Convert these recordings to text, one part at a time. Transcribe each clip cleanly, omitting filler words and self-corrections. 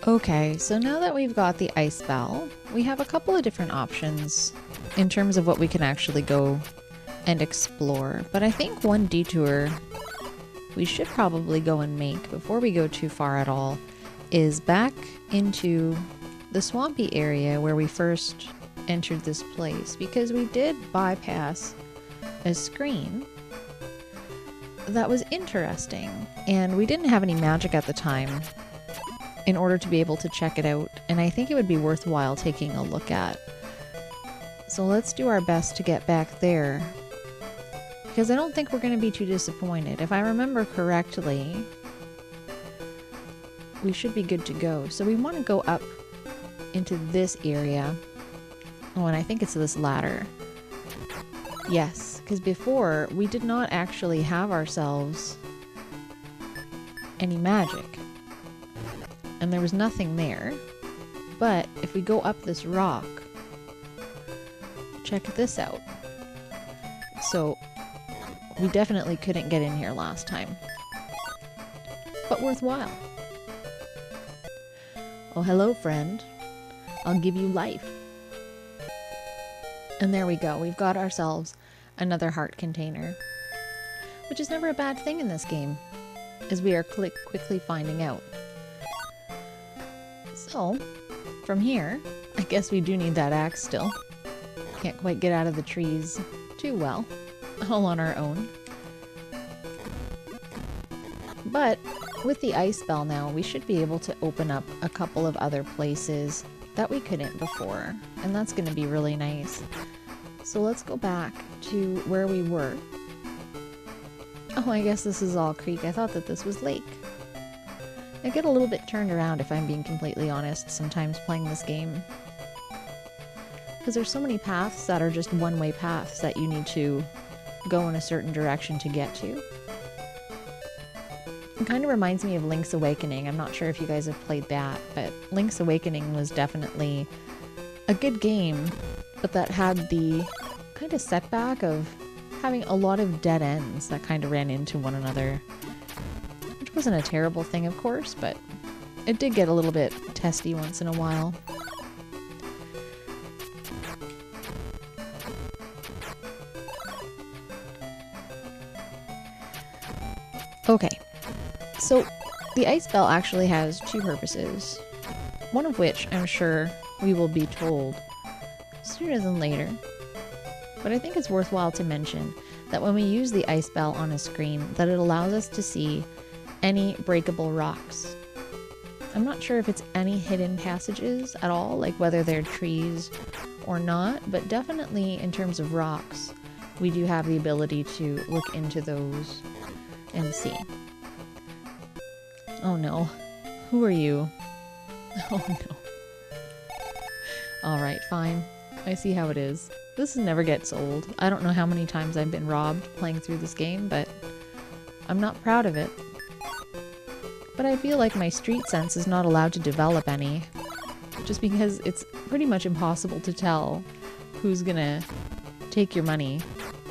Okay, so now that we've got the ice bell, we have a couple of different options in terms of what we can actually go and explore. But I think one detour we should probably go and make before we go too far at all is back into the swampy area where we first entered this place, because we did bypass a screen that was interesting, and we didn't have any magic at the time in order to be able to check it out, and I think it would be worthwhile taking a look at. So let's do our best to get back there, because I don't think we're going to be too disappointed. If I remember correctly, we should be good to go. So we want to go up into this area. Oh, and I think it's this ladder. Yes, because before we did not actually have ourselves any magic. And there was nothing there. But if we go up this rock, check this out. So we definitely couldn't get in here last time. But worthwhile. Oh, hello, friend. I'll give you life. And there we go. We've got ourselves another heart container. Which is never a bad thing in this game, as we are quickly finding out. So, from here, I guess we do need that axe still. Can't quite get out of the trees too well, all on our own. But with the ice bell now, we should be able to open up a couple of other places that we couldn't before, and that's going to be really nice. So let's go back to where we were. Oh, I guess this is all creek. I thought that this was lake. I get a little bit turned around, if I'm being completely honest, sometimes playing this game. Because there's so many paths that are just one-way paths that you need to go in a certain direction to get to. It kind of reminds me of Link's Awakening. I'm not sure if you guys have played that, but Link's Awakening was definitely a good game, but that had the kind of setback of having a lot of dead ends that kind of ran into one another. Which wasn't a terrible thing, of course, but it did get a little bit testy once in a while. Okay, so the ice bell actually has two purposes, one of which I'm sure we will be told sooner than later, but I think it's worthwhile to mention that when we use the ice bell on a screen, that it allows us to see any breakable rocks. I'm not sure if it's any hidden passages at all, like whether they're trees or not, but definitely in terms of rocks, we do have the ability to look into those and see. Oh no. Who are you? Oh no. Alright, fine. I see how it is. This never gets old. I don't know how many times I've been robbed playing through this game, but I'm not proud of it. But I feel like my street sense is not allowed to develop any, just because it's pretty much impossible to tell who's gonna take your money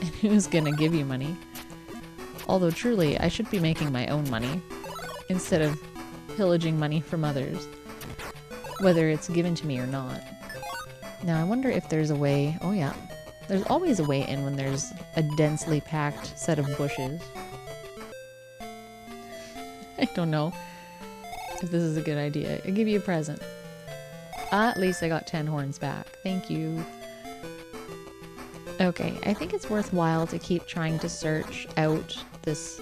and who's gonna give you money. Although truly, I should be making my own money instead of pillaging money from others, whether it's given to me or not. Now I wonder if there's a way... Oh yeah, there's always a way in when there's a densely packed set of bushes. I don't know if this is a good idea. I'll give you a present. At least I got 10 horns back. Thank you. Okay, I think it's worthwhile to keep trying to search out this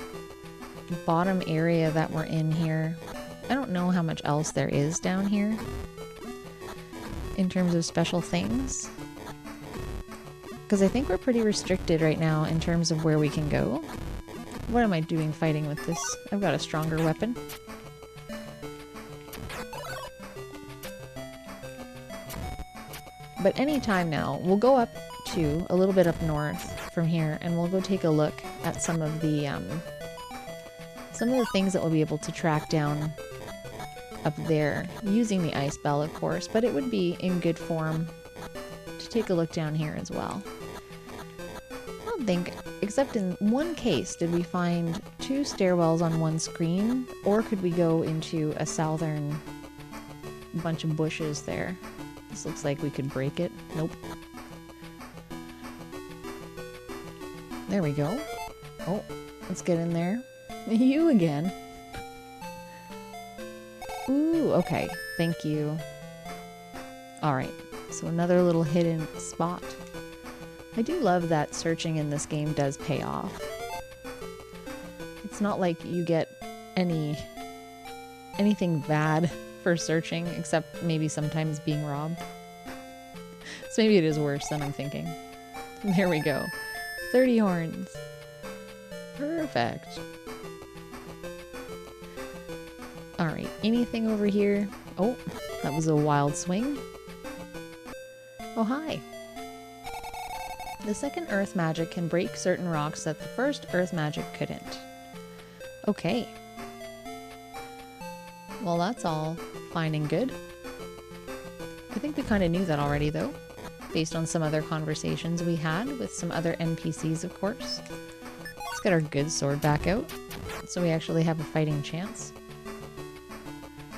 bottom area that we're in here. I don't know how much else there is down here in terms of special things, because I think we're pretty restricted right now in terms of where we can go. What am I doing fighting with this? I've got a stronger weapon. But anytime now, we'll go up to a little bit up north from here, and we'll go take a look at some of the things that we'll be able to track down up there, using the ice bell, of course, but it would be in good form to take a look down here as well. I don't think, except in one case, did we find two stairwells on one screen, or could we go into a southern bunch of bushes there. This looks like we could break it. Nope. There we go. Oh, let's get in there. You again. Ooh, okay. Thank you. Alright, so another little hidden spot. I do love that searching in this game does pay off. It's not like you get anything bad for searching, except maybe sometimes being robbed. So maybe it is worse than I'm thinking. There we go. 30 horns. Perfect. Alright, anything over here? Oh, that was a wild swing. Oh, hi. The second earth magic can break certain rocks that the first earth magic couldn't. Okay. Well, that's all fine and good. I think we kind of knew that already, though, based on some other conversations we had with some other NPCs, of course. Let's get our good sword back out, so we actually have a fighting chance.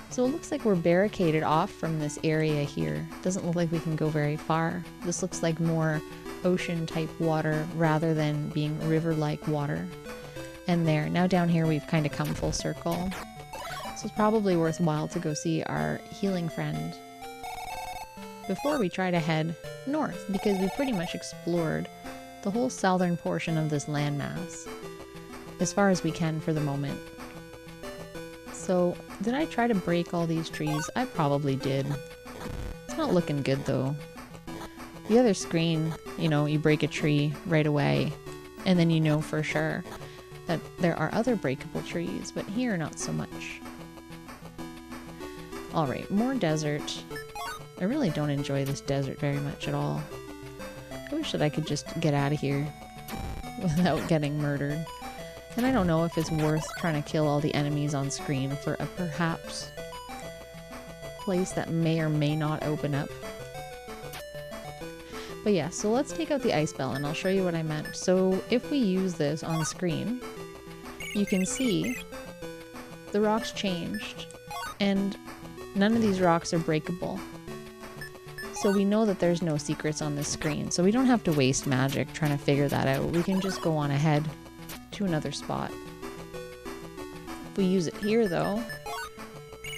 So it looks like we're barricaded off from this area here. Doesn't look like we can go very far. This looks like more ocean-type water rather than being river-like water. And there, now down here we've kind of come full circle. So it's probably worthwhile to go see our healing friend before we try to head north, because we pretty much explored the whole southern portion of this landmass as far as we can for the moment. So, did I try to break all these trees? I probably did. It's not looking good though. The other screen, you know, you break a tree right away and then you know for sure that there are other breakable trees, but here not so much. Alright, more desert. I really don't enjoy this desert very much at all. I wish that I could just get out of here without getting murdered. And I don't know if it's worth trying to kill all the enemies on screen for a perhaps place that may or may not open up. But yeah, so let's take out the ice bell and I'll show you what I meant. So if we use this on screen, you can see the rocks changed and none of these rocks are breakable. So we know that there's no secrets on this screen, so we don't have to waste magic trying to figure that out. We can just go on ahead to another spot. If we use it here though,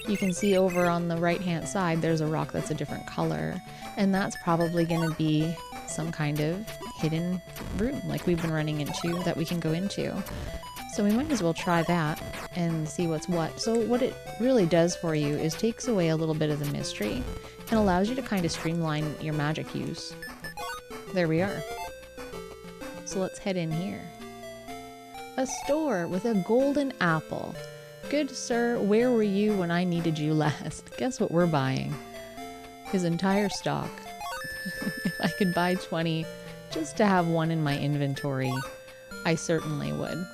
you can see over on the right hand side there's a rock that's a different color, and that's probably going to be some kind of hidden room like we've been running into that we can go into. So we might as well try that and see what's what. So what it really does for you is takes away a little bit of the mystery and allows you to kind of streamline your magic use. There we are. So let's head in here. A store with a golden apple. Good sir, where were you when I needed you last? Guess what we're buying? His entire stock. If I could buy 20 just to have one in my inventory, I certainly would.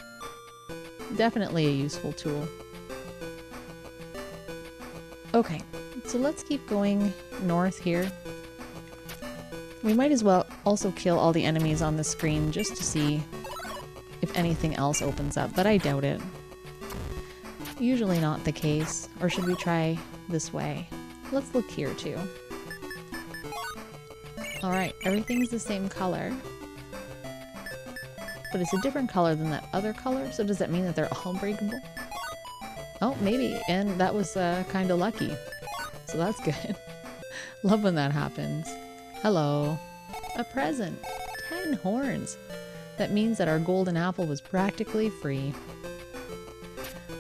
Definitely a useful tool. Okay, so let's keep going north here. We might as well also kill all the enemies on the screen just to see if anything else opens up, but I doubt it. Usually not the case. Or should we try this way? Let's look here too. Alright, everything's the same color. But it's a different color than that other color, so does that mean that they're all breakable? Oh, maybe, and that was kind of lucky. So that's good. Love when that happens. Hello. A present. 10 horns. That means that our golden apple was practically free.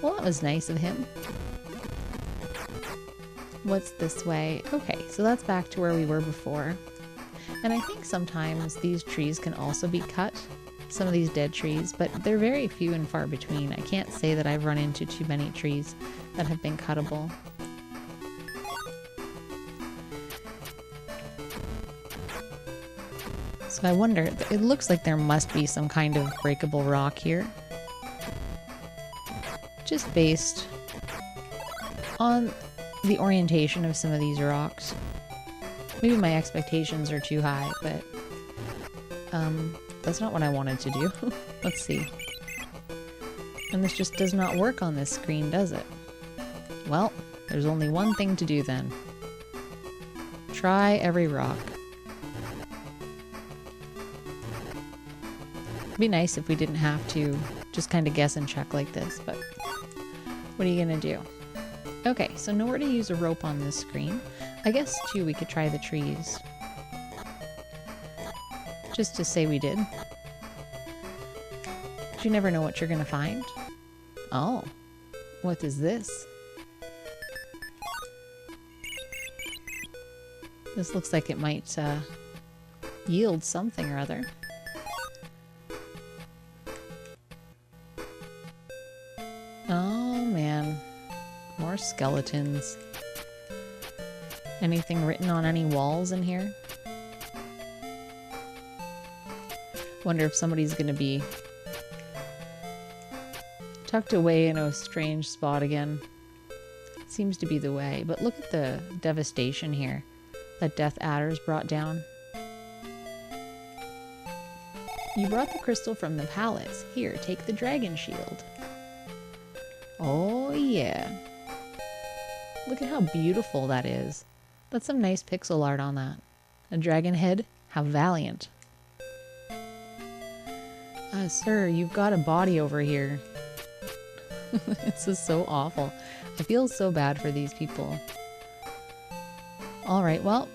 Well, that was nice of him. What's this way? Okay, so that's back to where we were before. And I think sometimes these trees can also be cut. Some of these dead trees, but they're very few and far between. I can't say that I've run into too many trees that have been cuttable. So I wonder, it looks like there must be some kind of breakable rock here. Just based on the orientation of some of these rocks. Maybe my expectations are too high, but that's not what I wanted to do. Let's see. And this just does not work on this screen, does it? Well, there's only one thing to do then. Try every rock. It'd be nice if we didn't have to just kind of guess and check like this, but what are you gonna do? Okay, so nowhere to use a rope on this screen. I guess, too, we could try the trees. Just to say we did. But you never know what you're gonna find. Oh, what is this? This looks like it might yield something or other. Oh man, more skeletons. Anything written on any walls in here? Wonder if somebody's gonna be tucked away in a strange spot again. Seems to be the way, but look at the devastation here that Death Adder's brought down. You brought the crystal from the palace. Here, take the dragon shield. Oh yeah. Look at how beautiful that is. That's some nice pixel art on that. A dragon head? How valiant. Sir, you've got a body over here. This is so awful. I feel so bad for these people. Alright, well,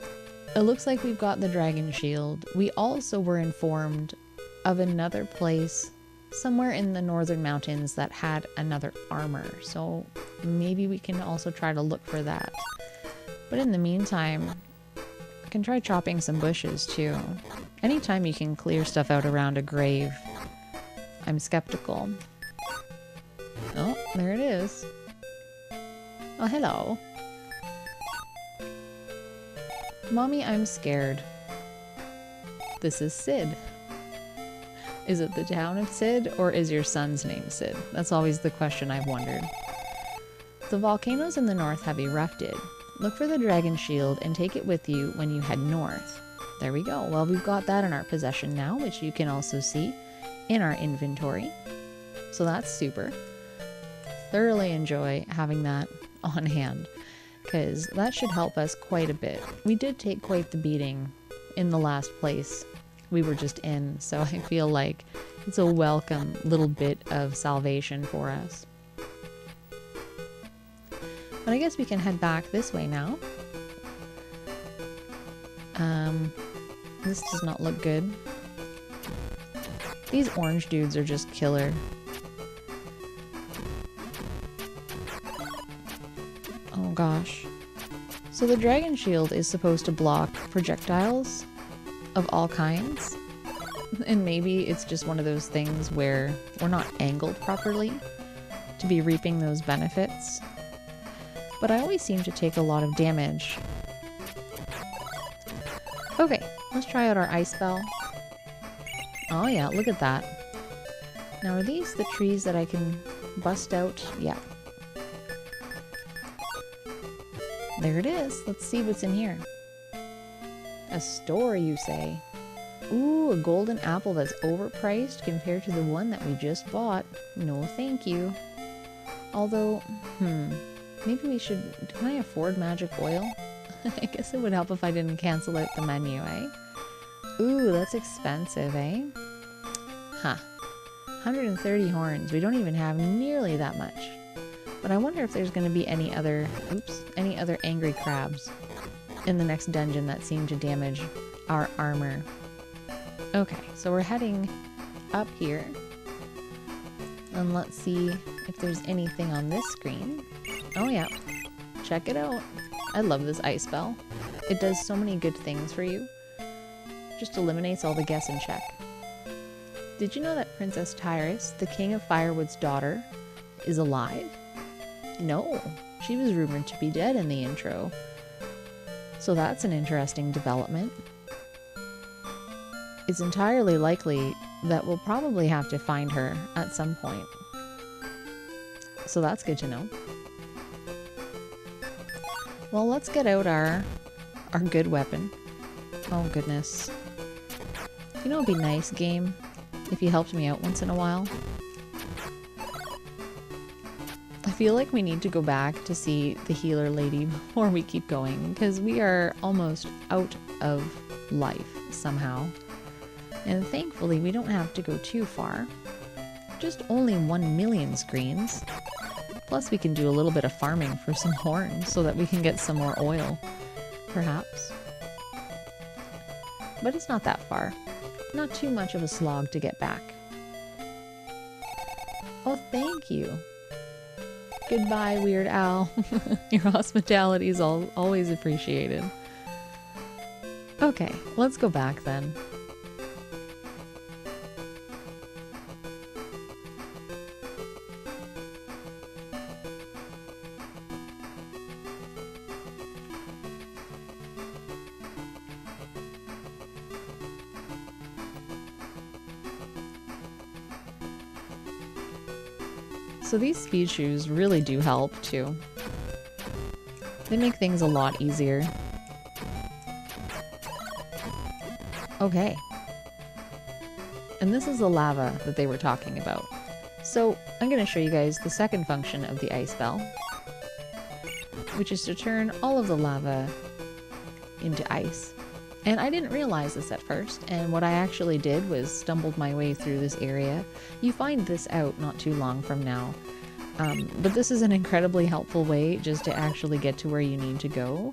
it looks like we've got the dragon shield. We also were informed of another place somewhere in the northern mountains that had another armor. So maybe we can also try to look for that. But in the meantime, I can try chopping some bushes too. Anytime you can clear stuff out around a grave, I'm skeptical. Oh, there it is. Oh, hello. Mommy, I'm scared. This is Sid. Is it the town of Sid, or is your son's name Sid? That's always the question I've wondered. The volcanoes in the north have erupted. Look for the dragon shield and take it with you when you head north. There we go. Well, we've got that in our possession now, which you can also see in our inventory. So that's super. Thoroughly enjoy having that on hand, because that should help us quite a bit. We did take quite the beating in the last place we were just in, so I feel like it's a welcome little bit of salvation for us. But I guess we can head back this way now. This does not look good. These orange dudes are just killer. Oh gosh. So the dragon shield is supposed to block projectiles of all kinds. And maybe it's just one of those things where we're not angled properly to be reaping those benefits. But I always seem to take a lot of damage. Okay, let's try out our ice bell. Oh yeah, look at that. Now are these the trees that I can bust out? Yeah. There it is. Let's see what's in here. A store, you say? Ooh, a golden apple that's overpriced compared to the one that we just bought. No thank you. Although, maybe we should... Can I afford magic oil? I guess it would help if I didn't cancel out the menu, eh? Ooh, that's expensive, eh? Huh. 130 horns. We don't even have nearly that much. But I wonder if there's going to be any other angry crabs in the next dungeon that seem to damage our armor. Okay, so we're heading up here. And let's see if there's anything on this screen. Oh yeah, check it out. I love this ice bell. It does so many good things for you. Just eliminates all the guess and check. Did you know that Princess Tyrus, the King of Firewood's daughter, is alive? No, she was rumored to be dead in the intro. So that's an interesting development. It's entirely likely that we'll probably have to find her at some point. So that's good to know. Well, let's get out our good weapon. Oh goodness. You know, it'd be nice, game, if you helped me out once in a while. feel like we need to go back to see the healer lady before we keep going, because we are almost out of life somehow. And thankfully we don't have to go too far. Just only 1 million screens. Plus we can do a little bit of farming for some horns so that we can get some more oil, perhaps. But it's not that far. Not too much of a slog to get back. Oh, thank you. Goodbye, Weird Al. Your hospitality is always appreciated. Okay, let's go back then. So these speed shoes really do help too. They make things a lot easier. Okay. And this is the lava that they were talking about. So I'm going to show you guys the second function of the ice bell, which is to turn all of the lava into ice. And I didn't realize this at first, and what I actually did was stumbled my way through this area. You find this out not too long from now. But this is an incredibly helpful way just to actually get to where you need to go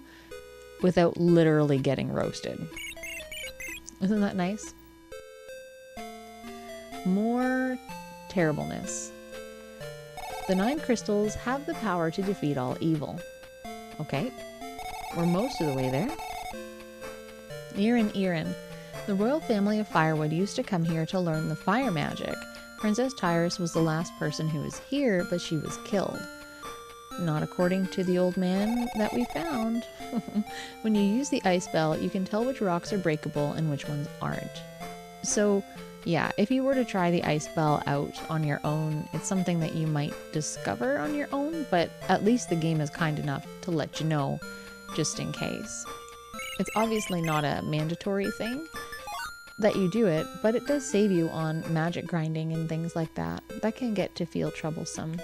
without literally getting roasted. Isn't that nice? More terribleness. The 9 crystals have the power to defeat all evil. Okay, we're most of the way there. Irin. The royal family of Firewood used to come here to learn the fire magic. Princess Tyrus was the last person who was here, but she was killed. Not according to the old man that we found. When you use the ice bell, you can tell which rocks are breakable and which ones aren't. So, yeah, if you were to try the ice bell out on your own, it's something that you might discover on your own, but at least the game is kind enough to let you know, just in case. It's obviously not a mandatory thing that you do it, but it does save you on magic grinding and things like that. That can get to feel troublesome.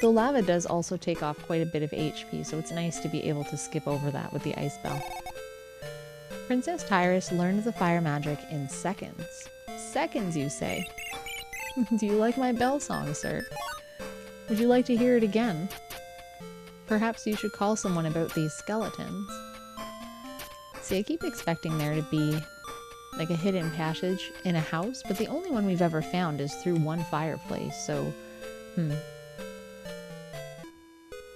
The lava does also take off quite a bit of HP, so it's nice to be able to skip over that with the ice bell. Princess Tyrus learned the fire magic in seconds. Seconds, you say? Do you like my bell song, sir? Would you like to hear it again? Perhaps you should call someone about these skeletons. See, I keep expecting there to be like a hidden passage in a house, but the only one we've ever found is through one fireplace, so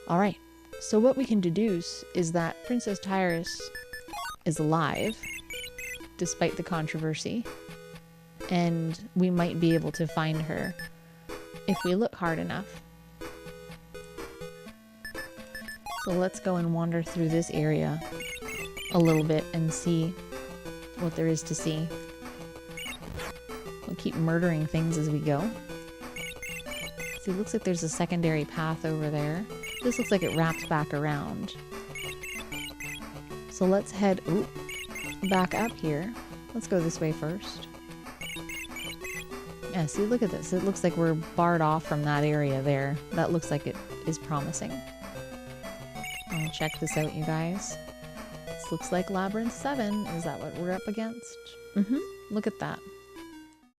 Alright, so what we can deduce is that Princess Tyrus is alive, despite the controversy, and we might be able to find her if we look hard enough. So let's go and wander through this area a little bit and see what there is to see. We'll keep murdering things as we go. See, it looks like there's a secondary path over there. This looks like it wraps back around. So let's head back up here. Let's go this way first. Yeah, see, look at this. It looks like we're barred off from that area there. That looks like it is promising. Oh, check this out, you guys. This looks like Labyrinth 7. Is that what we're up against? Look at that.